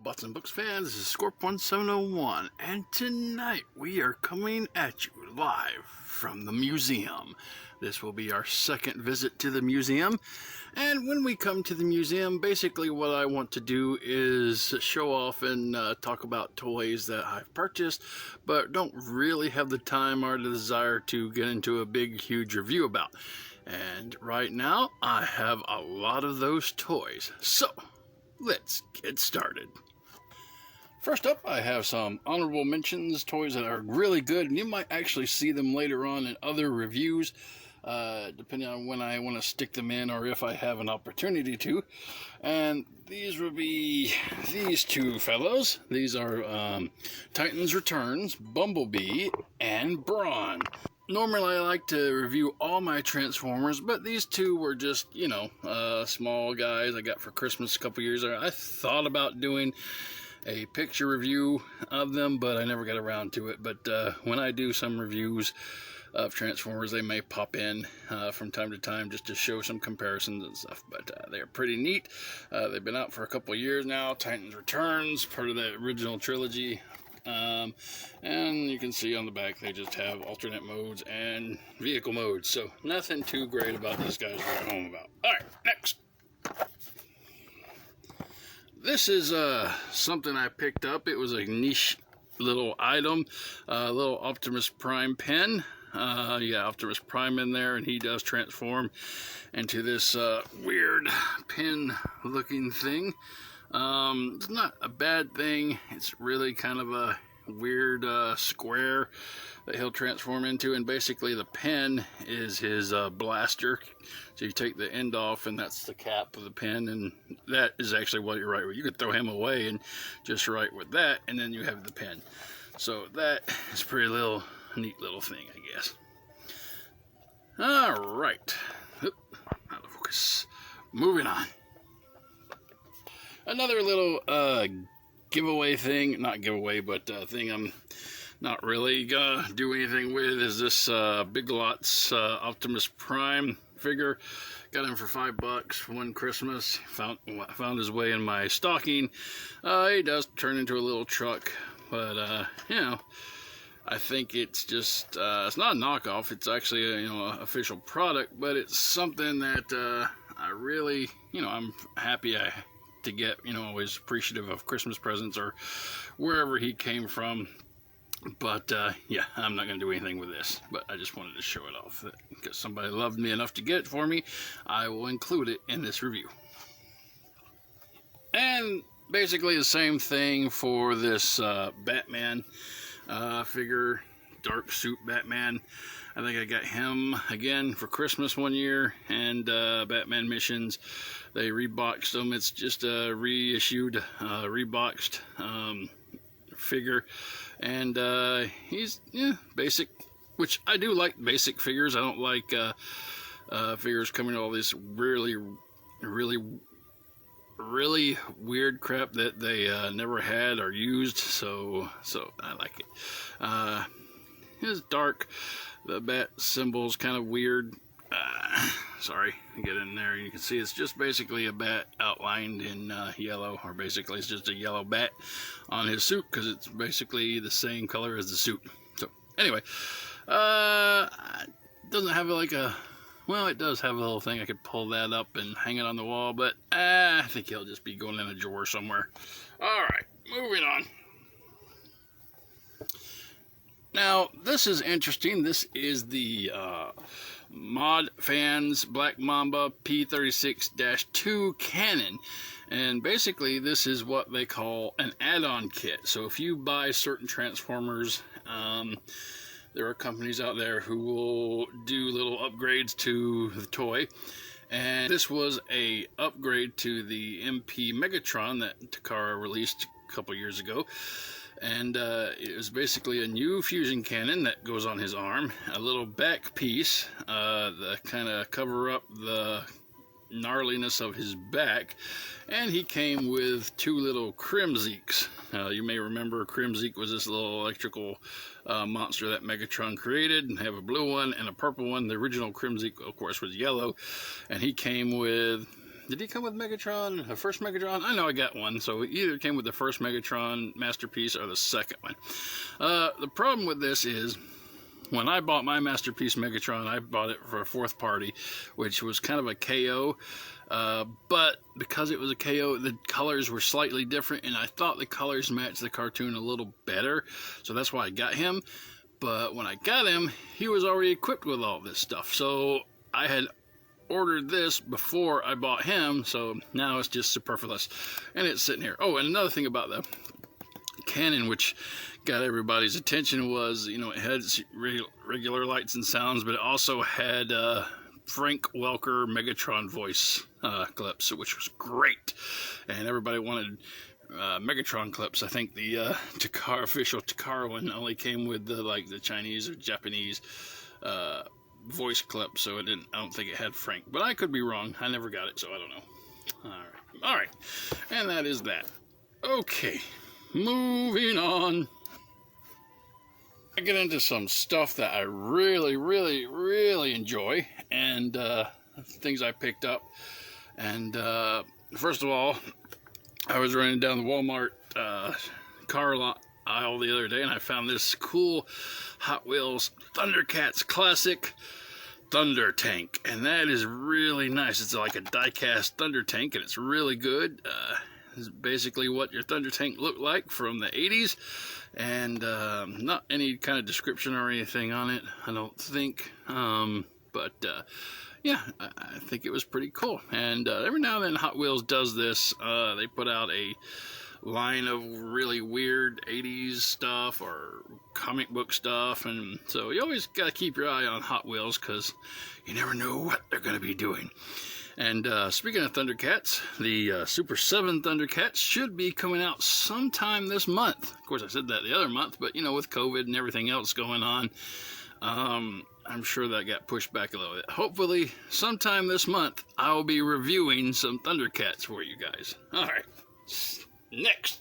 Bots and Books fans, this is Scorp1701, and tonight we are coming at you live from the museum. This will be our second visit to the museum, and when we come to the museum, basically what I want to do is show off and talk about toys that I've purchased, but don't really have the time or the desire to get into a big, huge review about. And right now, I have a lot of those toys, so let's get started. First up, I have some honorable mentions, toys that are really good, and you might actually see them later on in other reviews, depending on when I want to stick them in or if I have an opportunity to. And these will be these two fellows. These are Titans Returns, Bumblebee, and Brawn. Normally I like to review all my Transformers, but these two were just, small guys I got for Christmas a couple years ago. I thought about doing a picture review of them, but I never got around to it. But when I do some reviews of Transformers, they may pop in from time to time just to show some comparisons and stuff. But they're pretty neat. They've been out for a couple of years now. Titans Returns, part of the original trilogy. And you can see on the back they just have alternate modes and vehicle modes, so nothing too great about these guys to write home about. Alright, next. This is something I picked up. It was a niche little item, a little Optimus Prime Pen. Optimus Prime in there, and he does transform into this weird pen looking thing. It's not a bad thing. It's really kind of a weird square that he'll transform into, and basically the pen is his blaster. So you take the end off, and that's the cap of the pen, and that is actually what you write with. You could throw him away and just write with that, and then you have the pen. So that is a pretty neat little thing, I guess. All right, out of focus. Moving on. Another little giveaway thing, not giveaway, but thing I'm not really gonna do anything with is this Big Lots Optimus Prime figure. Got him for $5 one Christmas. Found his way in my stocking. He does turn into a little truck, but I think it's just it's not a knockoff. It's actually a official product, but it's something that I really I'm happy to get, always appreciative of Christmas presents or wherever he came from. But I'm not going to do anything with this, but I just wanted to show it off because somebody loved me enough to get it for me. I will include it in this review. And basically the same thing for this Batman figure, dark suit Batman. I think I got him again for Christmas one year, and Batman Missions, they reboxed them. It's just a reissued, reboxed figure, and he's basic, which I do like basic figures. I don't like figures coming to all this really weird crap that they never had or used, so I like it. It's dark. The bat symbol's kind of weird. Sorry, get in there. You can see it's just basically a bat outlined in yellow, or basically it's just a yellow bat on his suit because it's basically the same color as the suit. So anyway, it doesn't have like a, well, it does have a little thing. I could pull that up and hang it on the wall, but I think he'll just be going in a drawer somewhere. All right, moving on. Now, this is interesting. This is the Mod Fans Black Mamba P36-2 cannon. And basically, this is what they call an add-on kit. So if you buy certain Transformers, there are companies out there who will do little upgrades to the toy. And this was a upgrade to the MP Megatron that Takara released a couple years ago. And it was basically a new fusion cannon that goes on his arm, a little back piece to kind of cover up the gnarliness of his back, and he came with two little Crimzeeks. You may remember Crimzeek was this little electrical monster that Megatron created, and have a blue one and a purple one. The original Crimzeek, of course, was yellow, and he came with did he come with Megatron, the first Megatron? I know I got one, so it either came with the first Megatron Masterpiece or the second one. The problem with this is, when I bought my Masterpiece Megatron, I bought it for a fourth party, which was kind of a KO. But because it was a KO, the colors were slightly different, and I thought the colors matched the cartoon a little better, so that's why I got him. But when I got him, he was already equipped with all this stuff, so I had ordered this before I bought him, so now it's just superfluous, and it's sitting here. Oh, and another thing about the cannon, which got everybody's attention, was, you know, it had regular lights and sounds, but it also had Frank Welker Megatron voice clips, which was great, and everybody wanted Megatron clips. I think the official Takara one only came with the Chinese or Japanese voice clip, so I don't think it had Frank, but I could be wrong. I never got it, so I don't know. All right, and that is that. Okay, moving on. I get into some stuff that I really, really, really enjoy, and things I picked up. And first of all, I was running down the Walmart car lot aisle the other day, and I found this cool Hot Wheels Thundercats Classic Thunder Tank, and that is really nice. It's like a die-cast Thunder Tank, and it's really good. It's basically what your Thunder Tank looked like from the 80s, and not any kind of description or anything on it, I don't think. But yeah, I think it was pretty cool. And every now and then Hot Wheels does this. They put out a line of really weird 80s stuff or comic book stuff, and so you always got to keep your eye on Hot Wheels, because you never know what they're going to be doing. And speaking of Thundercats, the Super 7 Thundercats should be coming out sometime this month. Of course, I said that the other month, but you know, with COVID and everything else going on, I'm sure that got pushed back a little bit. Hopefully, sometime this month, I'll be reviewing some Thundercats for you guys. All right, next.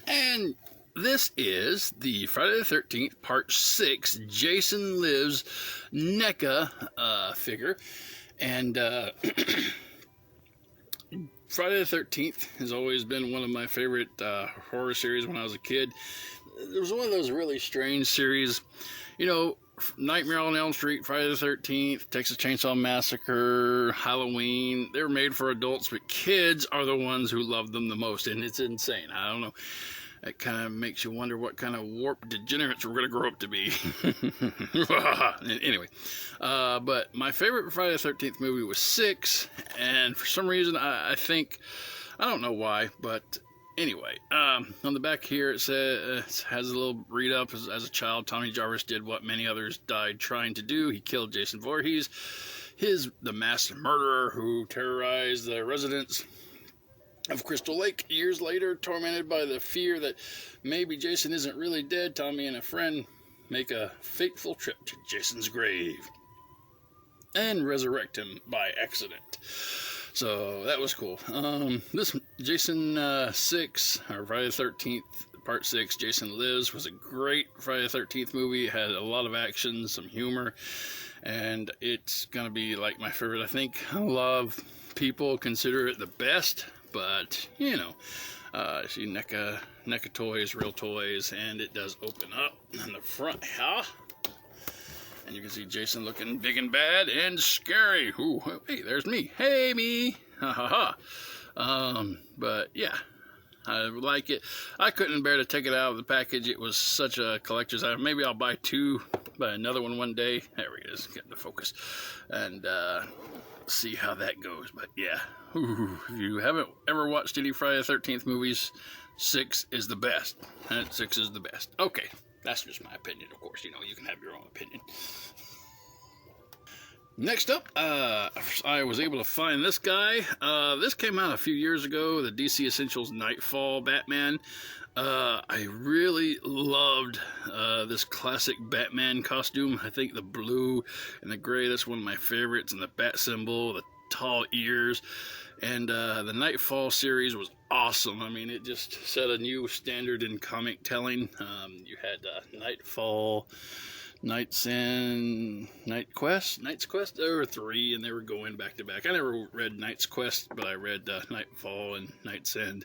And this is the Friday the 13th Part 6 Jason Lives NECA figure. And Friday the 13th has always been one of my favorite horror series when I was a kid. It was one of those really strange series. You know, Nightmare on Elm Street, Friday the 13th, Texas Chainsaw Massacre, Halloween. They're made for adults, but kids are the ones who love them the most. And it's insane. I don't know. It kind of makes you wonder what kind of warped degenerates we're going to grow up to be. Anyway, but my favorite Friday the 13th movie was 6, and for some reason, I think, I don't know why, but anyway, on the back here it says, has a little read up. As a child, Tommy Jarvis did what many others died trying to do. He killed Jason Voorhees, the masked murderer who terrorized the residents of Crystal Lake. Years later, tormented by the fear that maybe Jason isn't really dead, Tommy and a friend make a fateful trip to Jason's grave and resurrect him by accident. So that was cool. This Jason 6, or Friday the 13th, Part 6, Jason Lives, was a great Friday the 13th movie. It had a lot of action, some humor, and it's going to be like my favorite. I think a lot of people consider it the best. But, you know, see NECA toys, real toys, and it does open up in the front here. And you can see Jason looking big and bad and scary. Ooh, hey, there's me. Hey, me. Ha, ha, ha. But, yeah, I like it. I couldn't bear to take it out of the package. It was such a collector's item. Maybe I'll buy another one day. There he is, getting the focus. And, see how that goes. But yeah, if you haven't ever watched any Friday the 13th movies, 6 is the best. And 6 is the best. Okay, that's just my opinion, of course. You know, you can have your own opinion. Next up, I was able to find this guy. This came out a few years ago, the DC Essentials Nightfall Batman. I really loved this classic Batman costume. I think the blue and the gray, that's one of my favorites, and the bat symbol, the tall ears, and the Nightfall series was awesome. I mean, it just set a new standard in comic telling. You had Nightfall, Knight's Quest. There were 3, and they were going back to back. I never read Knight's Quest, but I read Nightfall and Knight's End.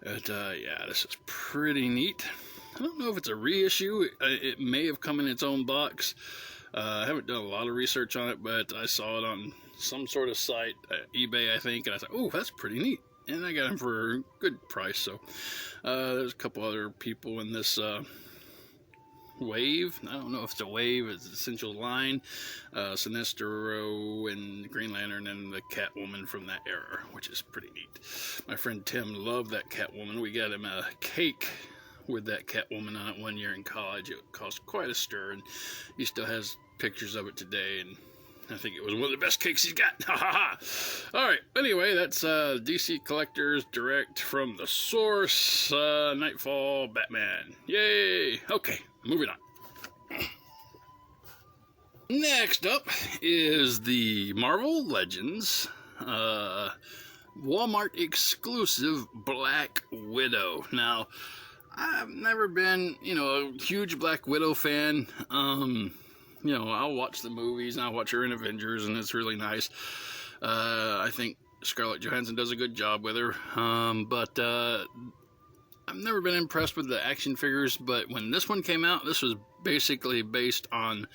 Yeah, this is pretty neat. I don't know if it's a reissue. It may have come in its own box. I haven't done a lot of research on it, but I saw it on some sort of site, eBay, I think, and I thought, oh, that's pretty neat. And I got him for a good price. So there's a couple other people in this wave. I don't know if it's a wave, it's an Essential line. Sinestro and Green Lantern and the Catwoman from that era, which is pretty neat. My friend Tim loved that Catwoman. We got him a cake with that Catwoman on it one year in college. It caused quite a stir, and he still has pictures of it today, and I think it was one of the best cakes he's got. Ha ha ha! Alright, anyway, that's DC Collectors direct from the source, Nightfall Batman. Yay! Okay, moving on. Next up is the Marvel Legends Walmart exclusive Black Widow. Now, I've never been, a huge Black Widow fan. I'll watch the movies and I'll watch her in Avengers, and it's really nice. I think Scarlett Johansson does a good job with her. But I've never been impressed with the action figures. But when this one came out, this was basically based on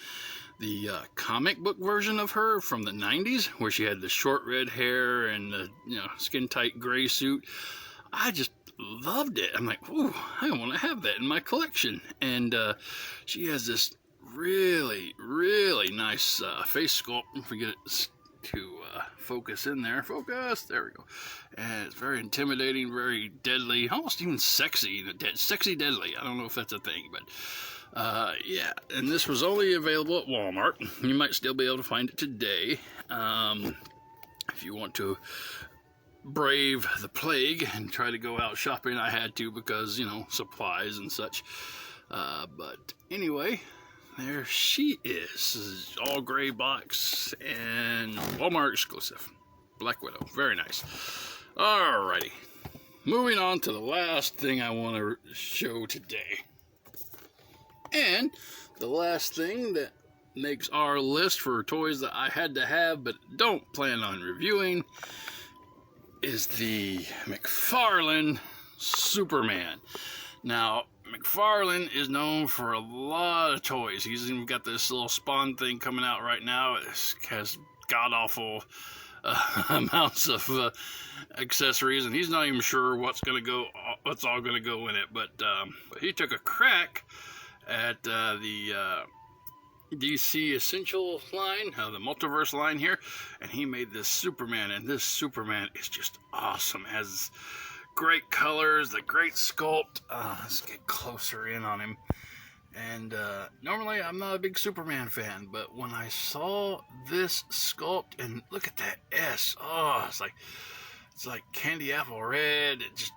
the comic book version of her from the 90s, where she had the short red hair and the skin tight gray suit. I just loved it. I'm like, ooh, I want to have that in my collection. And she has this really, really nice face sculpt. If we get it to focus in there. Focus! There we go. And it's very intimidating, very deadly, almost even sexy. Sexy deadly. I don't know if that's a thing, but yeah. And this was only available at Walmart. You might still be able to find it today. If you want to brave the plague and try to go out shopping, I had to because, supplies and such. But anyway, there she is. This is all gray box and Walmart exclusive. Black Widow. Very nice. Alrighty. Moving on to the last thing I want to show today. And the last thing that makes our list for toys that I had to have but don't plan on reviewing is the McFarlane Superman. Now, McFarlane is known for a lot of toys. He's even got this little Spawn thing coming out right now. It has god-awful amounts of accessories, and he's not even sure what's all going to go in it. But he took a crack at the DC Essential line, the multiverse line here, and he made this Superman, and this Superman is just awesome. It has great colors, the great sculpt. Let's get closer in on him. And normally I'm not a big Superman fan, but when I saw this sculpt, and look at that S, it's like candy apple red. It just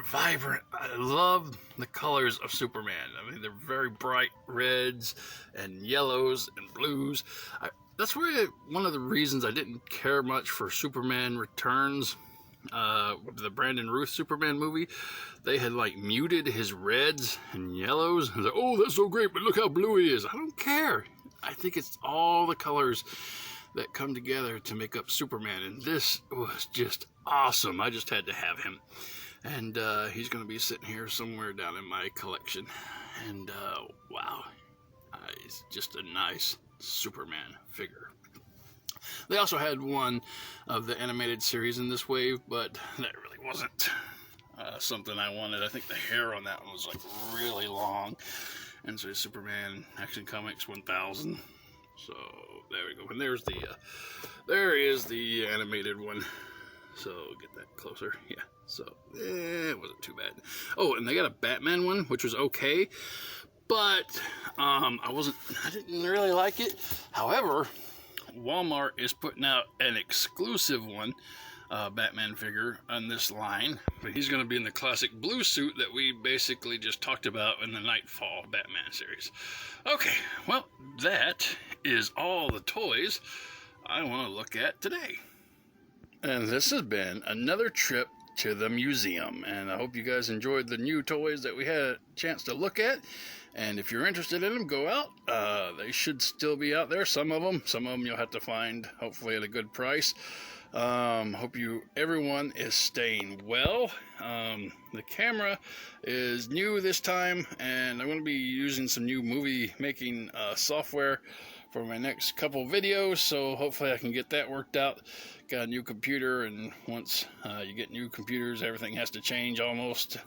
vibrant. I love the colors of Superman. I mean, they're very bright reds and yellows and blues. That's really one of the reasons I didn't care much for Superman Returns, the Brandon Routh Superman movie. They had muted his reds and yellows. I was like, oh, that's so great, but look how blue he is. I don't care. I think it's all the colors that come together to make up Superman, and this was just awesome. I just had to have him. And he's going to be sitting here somewhere down in my collection. And wow, he's just a nice Superman figure. They also had one of the animated series in this wave, but that really wasn't something I wanted. I think the hair on that one was really long. And so Superman Action Comics 1000. So there we go. And there is the animated one. So get that closer. Yeah. So it wasn't too bad. Oh, and they got a Batman one, which was okay, but I didn't really like it. However, Walmart is putting out an exclusive one, Batman figure on this line, but he's going to be in the classic blue suit that we basically just talked about in the Nightfall Batman series. Okay, well, that is all the toys I want to look at today. And this has been another trip to the museum. And I hope you guys enjoyed the new toys that we had a chance to look at. And if you're interested in them, go out. They should still be out there, some of them you'll have to find, hopefully at a good price. Hope everyone is staying well. The camera is new this time, and I'm going to be using some new movie making software for my next couple videos, so hopefully I can get that worked out. Got a new computer, and once you get new computers, everything has to change almost.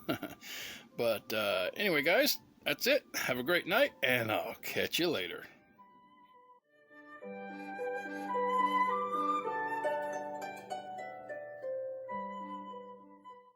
But anyway, guys, that's it. Have a great night, and I'll catch you later.